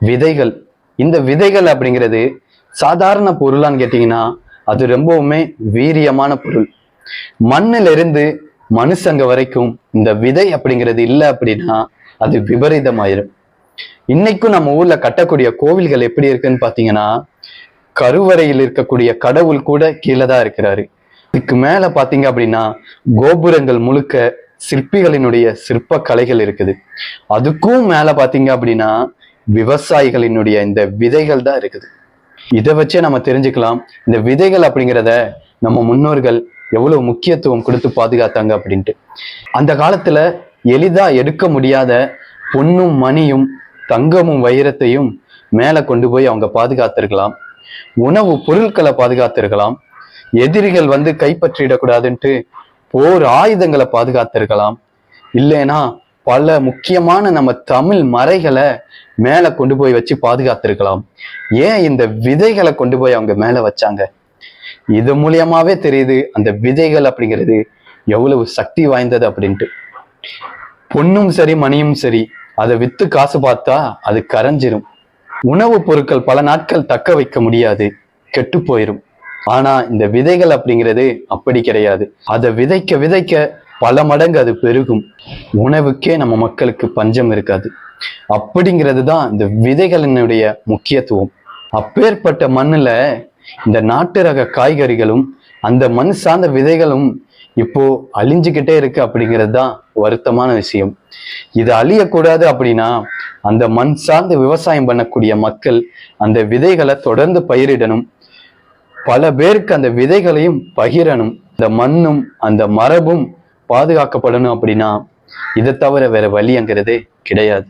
விதைகள். இந்த விதைகள் அப்படிங்கிறது சாதாரண பொருளான்னு கேட்டீங்கன்னா அது ரொம்பவுமே வீரியமான பொருள். மண்ணில இருந்து மனுஷங்க வரைக்கும் இந்த விதை அப்படிங்கிறது இல்லை அப்படின்னா அது விபரீதமாயிரும். இன்னைக்கும் நம்ம ஊர்ல கட்டக்கூடிய கோவில்கள் எப்படி இருக்குன்னு பாத்தீங்கன்னா, கருவறையில் இருக்கக்கூடிய கடவுள் கூட கீழே தான் இருக்கிறாரு. இதுக்கு மேல பாத்தீங்க அப்படின்னா கோபுரங்கள் முழுக்க சிற்பிகளினுடைய சிற்ப கலைகள் இருக்குது. அதுக்கும் மேல பாத்தீங்க அப்படின்னா விவசாயிகளினுடைய இந்த விதைகள் தான் இருக்குது. இதை வச்சே நம்ம தெரிஞ்சுக்கலாம் இந்த விதைகள் அப்படிங்கிறத நம்ம முன்னோர்கள் எவ்வளவு முக்கியத்துவம் கொடுத்து பாதுகாத்தாங்க அப்படின்ட்டு. அந்த காலத்துல எளிதா எடுக்க முடியாத பொன்னும் மணியும் தங்கமும் வைரத்தையும் மேல கொண்டு போய் அவங்க பாதுகாத்திருக்கலாம். உணவு பொருட்களை பாதுகாத்திருக்கலாம். எதிரிகள் வந்து கைப்பற்றிடக்கூடாதுன்ட்டு போர் ஆயுதங்களை பாதுகாத்திருக்கலாம். இல்லைன்னா பல முக்கியமான நம்ம தமிழ் மறைகளை மேல கொண்டு போய் வச்சு பாதுகாத்திருக்கலாம். ஏன் இந்த விதைகளை கொண்டு போய் அவங்க மேல வச்சாங்க? இது மூலியமாவே தெரியுது அந்த விதைகள் அப்படிங்கிறது எவ்வளவு சக்தி வாய்ந்தது அப்படின்ட்டு. பொண்ணும் சரி மணியும் சரி அதை வித்து காசு பார்த்தா அது கரைஞ்சிரும். உணவுப் பொருட்கள் பல நாட்கள் தக்க வைக்க முடியாது, கெட்டு போயிரும். ஆனா இந்த விதைகள் அப்படிங்கிறது அப்படி கிடையாது. அதை விதைக்க விதைக்க பல மடங்கு அது பெருகும். உணவுக்கே நம்ம மக்களுக்கு பஞ்சம் இருக்காது. அப்படிங்கிறது தான் இந்த விதைகளினுடைய முக்கியத்துவம். அப்பேற்பட்ட மண்ணுல இந்த நாட்டு ரக காய்கறிகளும் அந்த மண் சார்ந்த விதைகளும் இப்போ அழிஞ்சுக்கிட்டே இருக்கு அப்படிங்கிறது தான் வருத்தமான விஷயம். இது அழியக்கூடாது அப்படின்னா அந்த மண் சார்ந்து விவசாயம் பண்ணக்கூடிய மக்கள் அந்த விதைகளை தொடர்ந்து பயிரிடணும். பல பேருக்கு அந்த விதைகளையும் பகிரணும். இந்த மண்ணும் அந்த மரபும் பாதுகாக்கப்படணும் அப்படின்னா இதை தவிர வேற வழிங்கிறதே கிடையாது.